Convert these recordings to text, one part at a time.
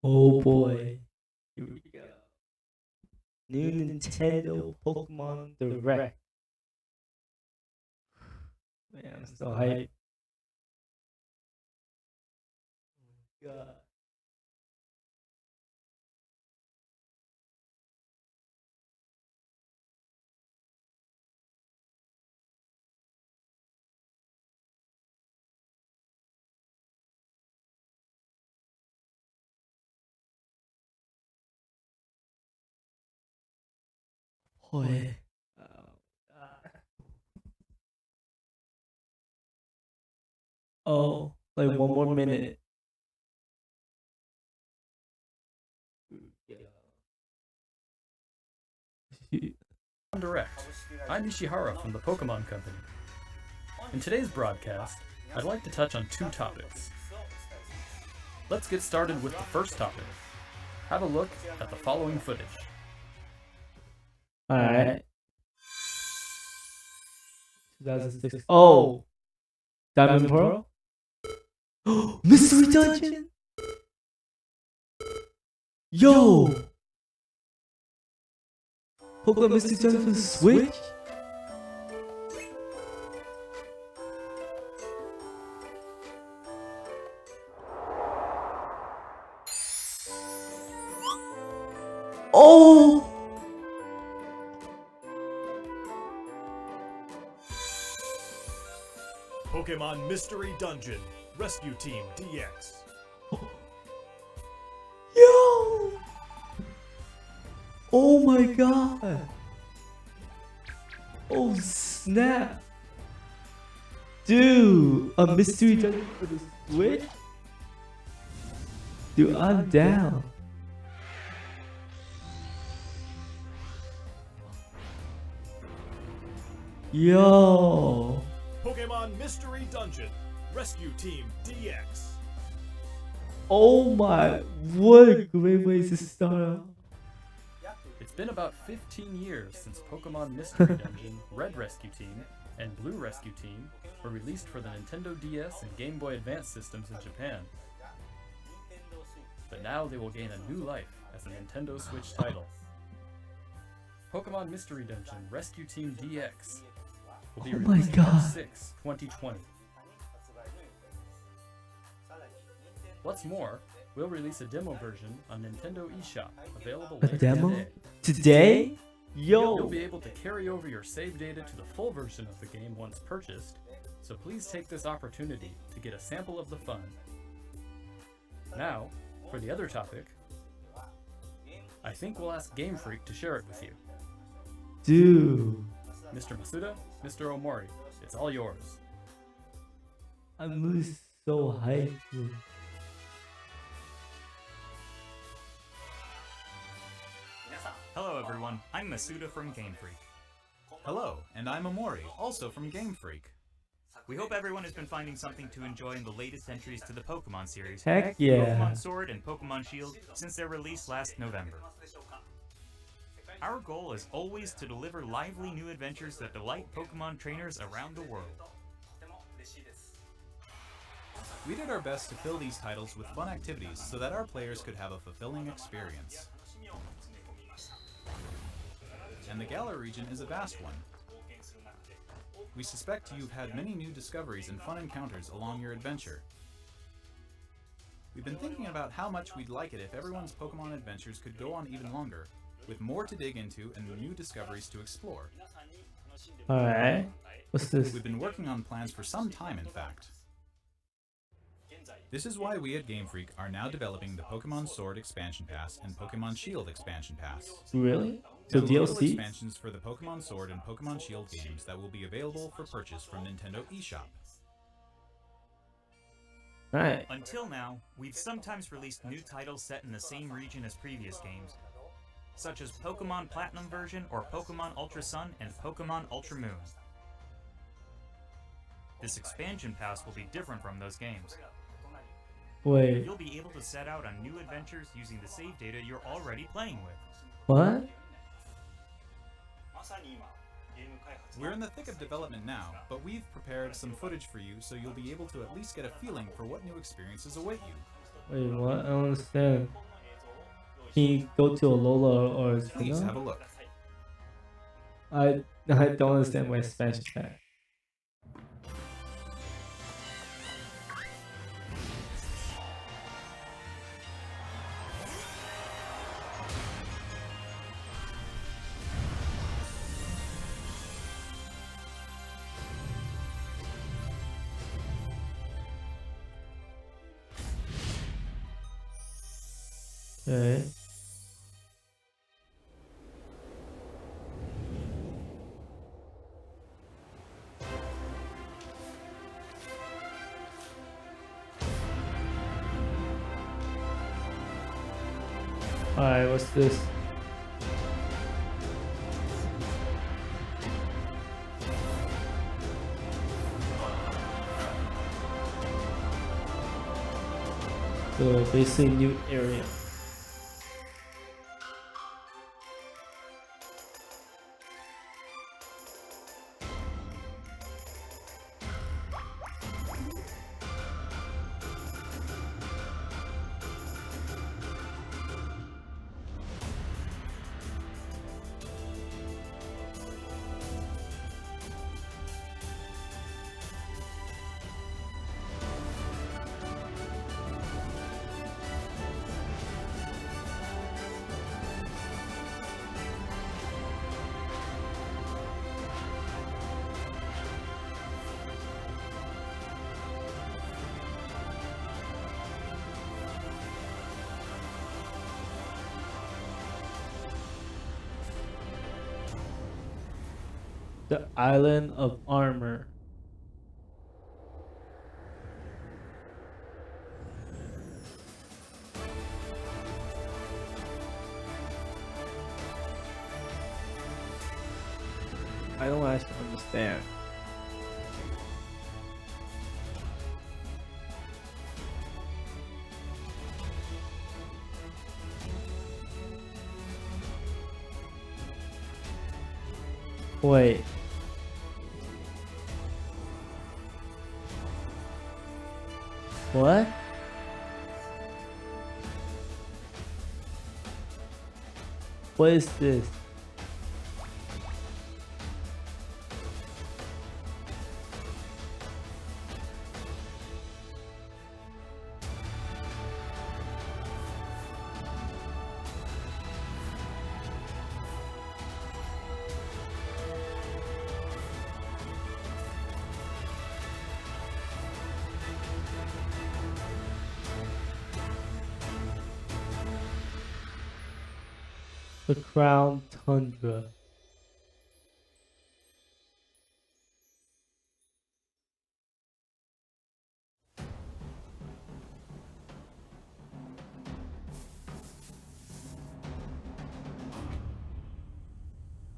Oh boy. Here we go. New Nintendo Pokemon Direct. Man, I'm so hyped. God. Boy. Oh, God. Oh, like one more minute. Direct. I'm Ishihara from the Pokemon Company. In today's broadcast, I'd like to touch on two topics. Let's get started with the first topic. Have a look at the following footage. Alright. 2006. Oh! Diamond Pearl? Mystery Dungeon? Yo! Pokemon Mystery Dungeon for the Switch? Oh! Pokemon Mystery Dungeon Rescue Team DX. Yo! Oh my god! Oh snap! Dude, a mystery dungeon for the Switch? Dude, I'm down. Yo! Pokemon Mystery Dungeon Rescue Team DX. Oh my, what a great way to start out. It's been about 15 years since Pokemon Mystery Dungeon Red Rescue Team and Blue Rescue Team were released for the Nintendo DS and Game Boy Advance systems in Japan. But now they will gain a new life as a Nintendo Switch title. Pokemon Mystery Dungeon Rescue Team DX will be Oh my released God. March 6, 2020. What's more, we'll release a demo version on Nintendo eShop, available A later demo? today. Today? You'll Yo! be able to carry over your save data to the full version of the game once purchased, so please take this opportunity to get a sample of the fun. Now, for the other topic, I think we'll ask Game Freak to share it with you. Dude, Mr. Masuda, Mr. Omori, it's all yours. I'm really so hyped. Dude. Hello everyone, I'm Masuda from Game Freak. Hello, and I'm Amori, also from Game Freak. We hope everyone has been finding something to enjoy in the latest entries to the Pokemon series, Heck yeah. Pokemon Sword and Pokemon Shield, since their release last November. Our goal is always to deliver lively new adventures that delight Pokemon trainers around the world. We did our best to fill these titles with fun activities so that our players could have a fulfilling experience. And the Galar region is a vast one. We suspect you've had many new discoveries and fun encounters along your adventure. We've been thinking about how much we'd like it if everyone's Pokemon adventures could go on even longer, with more to dig into and new discoveries to explore. Alright. What's this? We've been working on plans for some time, in fact. This is why we at Game Freak are now developing the Pokemon Sword Expansion Pass and Pokemon Shield Expansion Pass. Really? So Downloadable DLC? expansions for the Pokemon Sword and Pokemon Shield games that will be available for purchase from Nintendo eShop. Alright. Until now, we've sometimes released new titles set in the same region as previous games, such as Pokemon Platinum version or Pokemon Ultra Sun and Pokemon Ultra Moon. This expansion pass will be different from those games. Wait. You'll be able to set out on new adventures using the save data you're already playing with. What? We're in the thick of development now, but we've prepared some footage for you so you'll be able to at least get a feeling for what new experiences await you. Wait, what? I don't understand. Can you go to Alola or Please have a Sinnoh? look. I don't understand why Spanish is bad. Okay. Alright, what's this? So basically new area. The Island of Armor. I don't actually understand. Wait. What? What is this? The Crown Tundra.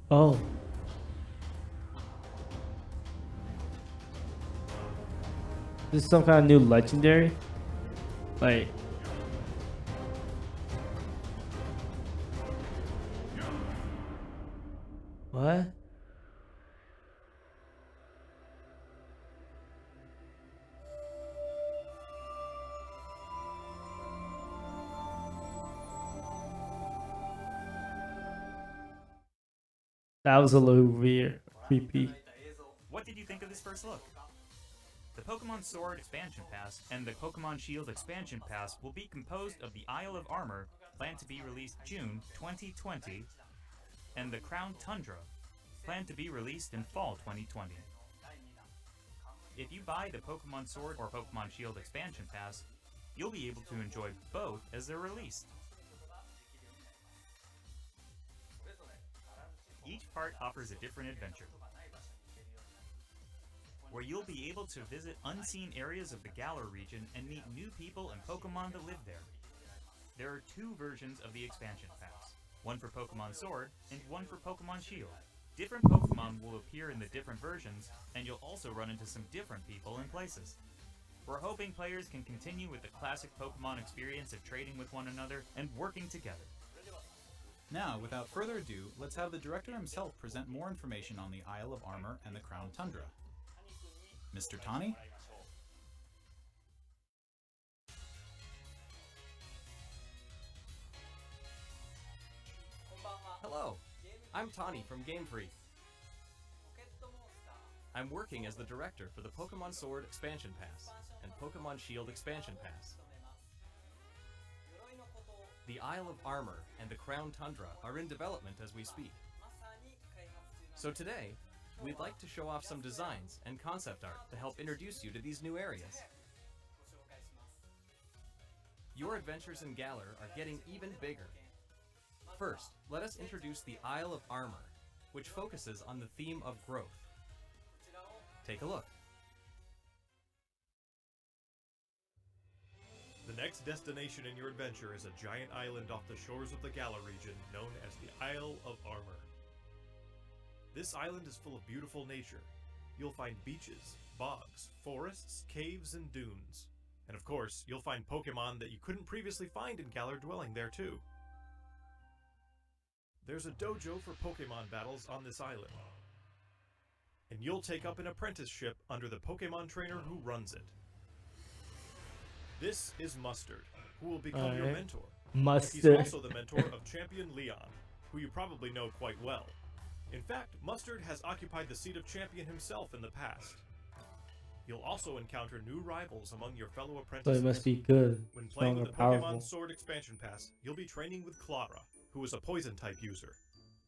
Oh. This is some kind of new legendary? Like... What? That was a little weird, creepy. What did you think of this first look? The Pokemon Sword Expansion Pass and the Pokemon Shield Expansion Pass will be composed of the Isle of Armor, planned to be released June 2020, and the Crown Tundra, planned to be released in fall 2020. If you buy the Pokemon Sword or Pokemon Shield Expansion Pass, you'll be able to enjoy both as they're released. Each part offers a different adventure, where you'll be able to visit unseen areas of the Galar region and meet new people and Pokemon that live there. There are two versions of the Expansion Pass, one for Pokemon Sword and one for Pokemon Shield. Different Pokemon will appear in the different versions, and you'll also run into some different people and places. We're hoping players can continue with the classic Pokemon experience of trading with one another and working together. Now, without further ado, let's have the director himself present more information on the Isle of Armor and the Crown Tundra. Mr. Tani? I'm Tani from Game Freak. I'm working as the director for the Pokemon Sword Expansion Pass and Pokemon Shield Expansion Pass. The Isle of Armor and the Crown Tundra are in development as we speak. So today, we'd like to show off some designs and concept art to help introduce you to these new areas. Your adventures in Galar are getting even bigger. First, let us introduce the Isle of Armor, which focuses on the theme of growth. Take a look. The next destination in your adventure is a giant island off the shores of the Galar region known as the Isle of Armor. This island is full of beautiful nature. You'll find beaches, bogs, forests, caves, and dunes. And of course, you'll find Pokemon that you couldn't previously find in Galar dwelling there too. There's a dojo for Pokemon battles on this island. And you'll take up an apprenticeship under the Pokemon trainer who runs it. This is Mustard, who will become your mentor. He's Mustard. also the mentor of Champion Leon, who you probably know quite well. In fact, Mustard has occupied the seat of champion himself in the past. You'll also encounter new rivals among your fellow So apprentices. it must be good. When playing Strong with or the powerful. Pokemon Sword Expansion Pass, you'll be training with Clara, who is a Poison-type user.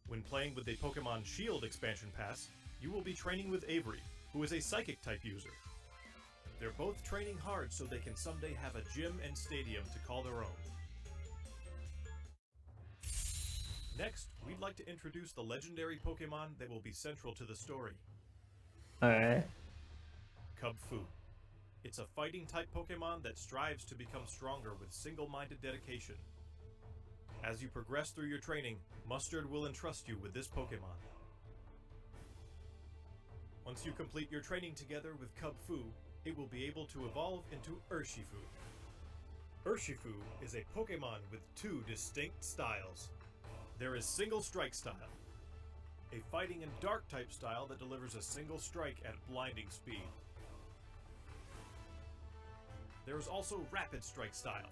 When playing with the Pokemon Shield Expansion Pass, you will be training with Avery, who is a Psychic-type user. They're both training hard so they can someday have a gym and stadium to call their own. Next, we'd like to introduce the legendary Pokemon that will be central to the story. Alright. Kubfu. It's a fighting-type Pokemon that strives to become stronger with single-minded dedication. As you progress through your training, Mustard will entrust you with this Pokemon. Once you complete your training together with Kubfu, it will be able to evolve into Urshifu. Urshifu is a Pokemon with two distinct styles. There is Single Strike style, a fighting and dark type style that delivers a single strike at blinding speed. There is also Rapid Strike style,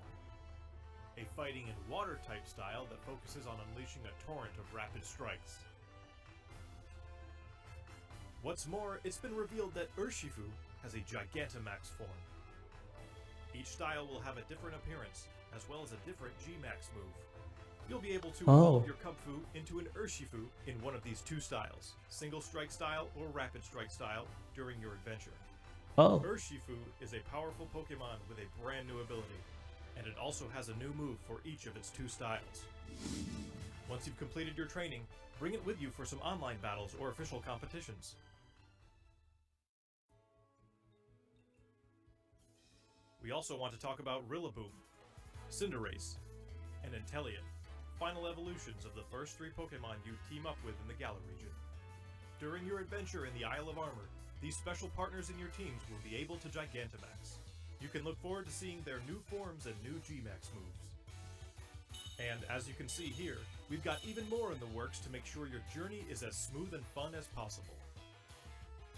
a fighting and water type style that focuses on unleashing a torrent of rapid strikes. What's more, it's been revealed that Urshifu has a Gigantamax form. Each style will have a different appearance, as well as a different G-Max move. You'll be able to evolve your Kubfu into an Urshifu in one of these two styles, Single Strike style or Rapid Strike style, during your adventure. Oh. Urshifu is a powerful Pokemon with a brand new ability, and it also has a new move for each of its two styles. Once you've completed your training, bring it with you for some online battles or official competitions. We also want to talk about Rillaboom, Cinderace, and Inteleon, final evolutions of the first three Pokemon you team up with in the Galar region. During your adventure in the Isle of Armor, these special partners in your teams will be able to Gigantamax. You can look forward to seeing their new forms and new G-Max moves. And as you can see here, we've got even more in the works to make sure your journey is as smooth and fun as possible.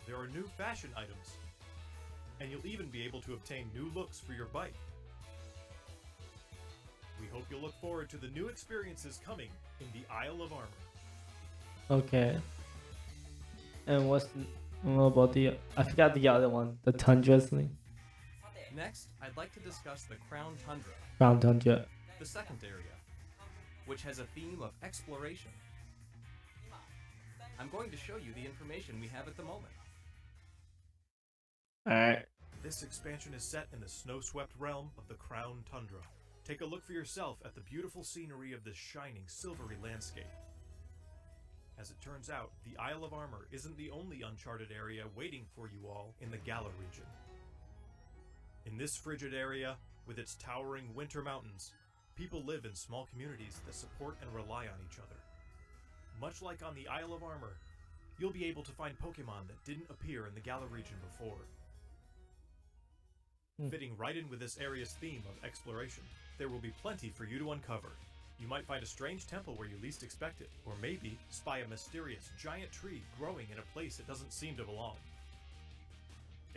There are new fashion items, and you'll even be able to obtain new looks for your bike. We hope you'll look forward to the new experiences coming in the Isle of Armor. Okay. And what about the... I forgot the other one. The Tundra thing. Next, I'd like to discuss the Crown Tundra, Crown Tundra. the second area, which has a theme of exploration. I'm going to show you the information we have at the moment. Alright. This expansion is set in the snow-swept realm of the Crown Tundra. Take a look for yourself at the beautiful scenery of this shining, silvery landscape. As it turns out, the Isle of Armor isn't the only uncharted area waiting for you all in the Galar region. In this frigid area, with its towering winter mountains, people live in small communities that support and rely on each other. Much like on the Isle of Armor, you'll be able to find Pokemon that didn't appear in the Galar region before. Fitting right in with this area's theme of exploration, there will be plenty for you to uncover. You might find a strange temple where you least expect it, or maybe spy a mysterious giant tree growing in a place it doesn't seem to belong.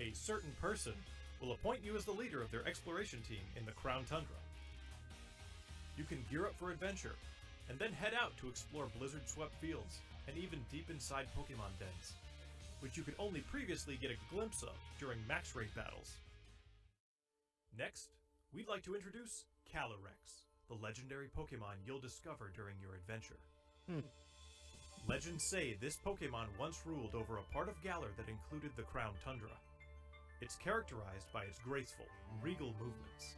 A certain person will appoint you as the leader of their exploration team in the Crown Tundra. You can gear up for adventure, and then head out to explore blizzard-swept fields, and even deep inside Pokemon dens, which you could only previously get a glimpse of during max raid battles. Next, we'd like to introduce Calyrex, the legendary Pokemon you'll discover during your adventure. Legends say this Pokemon once ruled over a part of Galar that included the Crown Tundra. It's characterized by its graceful, regal movements.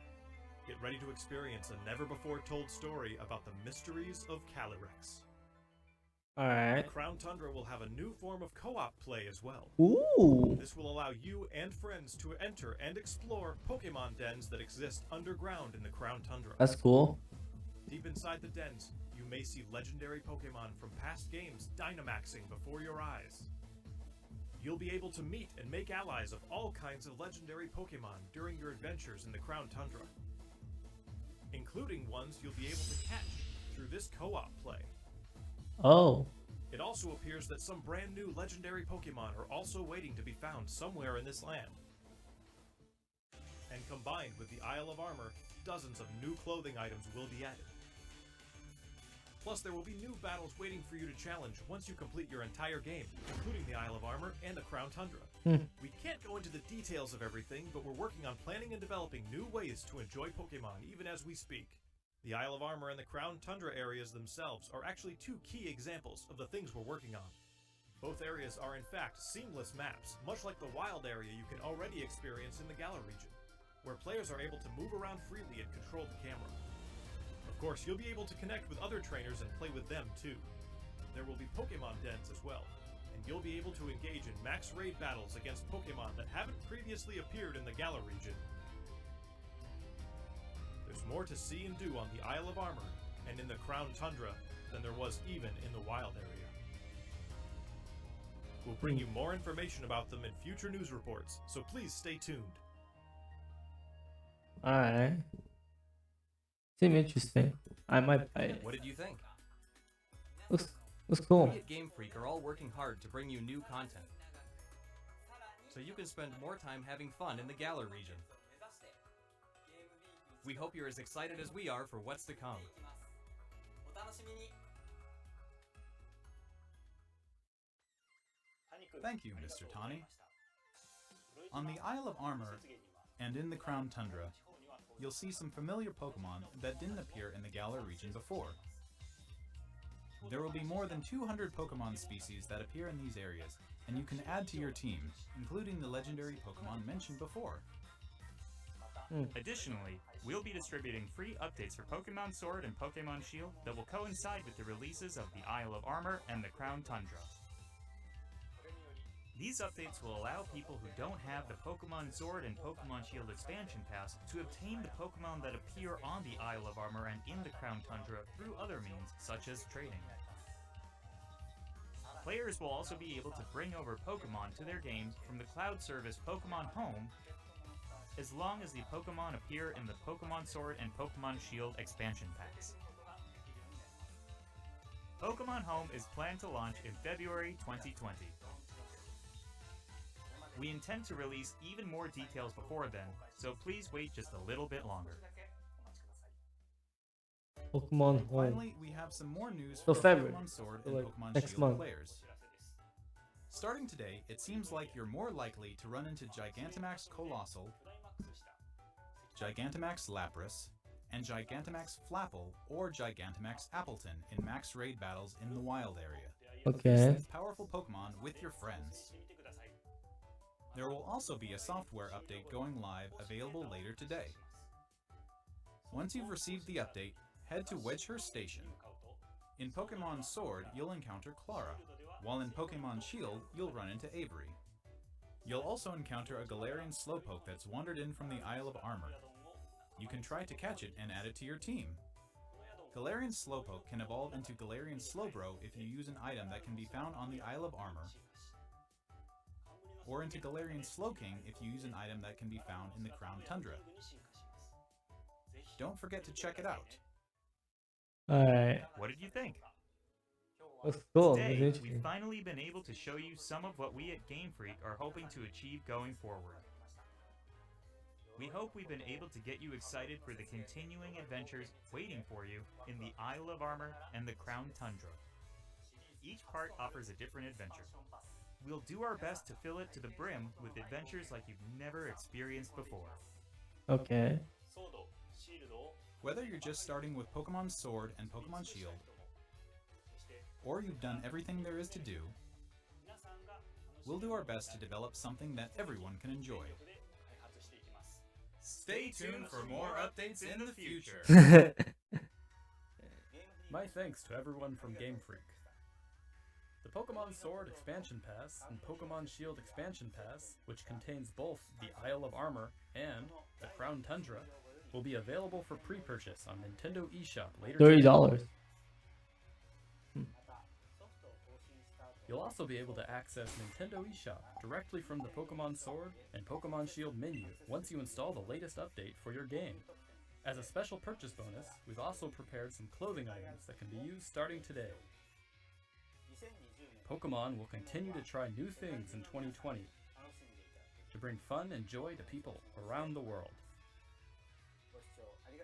Get ready to experience a never-before-told story about the mysteries of Calyrex. Alright. Crown Tundra will have a new form of co-op play as well. Ooh. This will allow you and friends to enter and explore Pokemon dens that exist underground in the Crown Tundra. That's cool. Deep inside the dens, you may see legendary Pokemon from past games Dynamaxing before your eyes. You'll be able to meet and make allies of all kinds of legendary Pokemon during your adventures in the Crown Tundra, including ones you'll be able to catch through this co-op play. Oh. It also appears that some brand new legendary Pokemon are also waiting to be found somewhere in this land. And combined with the Isle of Armor, dozens of new clothing items will be added. Plus, there will be new battles waiting for you to challenge once you complete your entire game, including the Isle of Armor and the Crown Tundra. We can't go into the details of everything, but we're working on planning and developing new ways to enjoy Pokemon even as we speak. The Isle of Armor and the Crown Tundra areas themselves are actually two key examples of the things we're working on. Both areas are in fact seamless maps, much like the wild area you can already experience in the Galar region, where players are able to move around freely and control the camera. Of course, you'll be able to connect with other trainers and play with them too. There will be Pokemon dens as well, and you'll be able to engage in max raid battles against Pokemon that haven't previously appeared in the Galar region. There's more to see and do on the Isle of Armor and in the Crown Tundra than there was even in the wild area. We'll bring you more information about them in future news reports, so please stay tuned. Alright. Seem interesting. I might buy it. What did you think? Looks cool. We at Game Freak are all working hard to bring you new content, so you can spend more time having fun in the Galar region. We hope you're as excited as we are for what's to come. Thank you, Mr. Tani. On the Isle of Armor and in the Crown Tundra, you'll see some familiar Pokemon that didn't appear in the Galar region before. There will be more than 200 Pokemon species that appear in these areas, and you can add to your team, including the legendary Pokemon mentioned before. Additionally, we'll be distributing free updates for Pokemon Sword and Pokemon Shield that will coincide with the releases of the Isle of Armor and the Crown Tundra. These updates will allow people who don't have the Pokemon Sword and Pokemon Shield expansion pass to obtain the Pokemon that appear on the Isle of Armor and in the Crown Tundra through other means, such as trading. Players will also be able to bring over Pokemon to their games from the cloud service Pokemon Home, as long as the Pokemon appear in the Pokemon Sword and Pokemon Shield expansion packs. Pokemon Home is planned to launch in February 2020. We intend to release even more details before then, so please wait just a little bit longer. Pokemon Home. Finally, we have some more news So for February. Pokemon Sword So and like Pokemon next Shield month. players. Starting today, it seems like you're more likely to run into Gigantamax Colossal, Gigantamax Lapras, and Gigantamax Flapple or Gigantamax Appleton in max raid battles in the wild area. Okay. These powerful Pokemon with your friends. There will also be a software update going live available later today. Once you've received the update, head to Wedgehurst Station. In Pokemon Sword, you'll encounter Clara, while in Pokemon Shield, you'll run into Avery. You'll also encounter a Galarian Slowpoke that's wandered in from the Isle of Armor. You can try to catch it and add it to your team. Galarian Slowpoke can evolve into Galarian Slowbro if you use an item that can be found on the Isle of Armor, or into Galarian Slowking if you use an item that can be found in the Crown Tundra. Don't forget to check it out. Alright. What did you think? Looks cool. Looks Today, we've interesting. finally been able to show you some of what we at Game Freak are hoping to achieve going forward. We hope we've been able to get you excited for the continuing adventures waiting for you in the Isle of Armor and the Crown Tundra. each part offers a different adventure. We'll do our best to fill it to the brim with adventures like you've never experienced before. Okay. Whether you're just starting with Pokemon Sword and Pokemon Shield, or you've done everything there is to do, we'll do our best to develop something that everyone can enjoy. Stay tuned for more updates in the future. My thanks to everyone from Game Freak. The Pokemon Sword Expansion Pass and Pokemon Shield Expansion Pass, which contains both the Isle of Armor and the Crown Tundra, will be available for pre-purchase on Nintendo eShop later today. $30. You'll also be able to access Nintendo eShop directly from the Pokemon Sword and Pokemon Shield menu once you install the latest update for your game. As a special purchase bonus, we've also prepared some clothing items that can be used starting today. Pokemon will continue to try new things in 2020 to bring fun and joy to people around the world.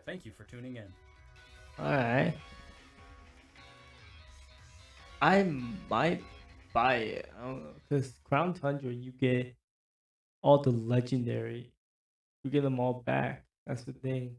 Thank you for tuning in. Alright. I might buy it. I don't know. Because Crown Tundra, you get all the legendary. You get them all back. That's the thing.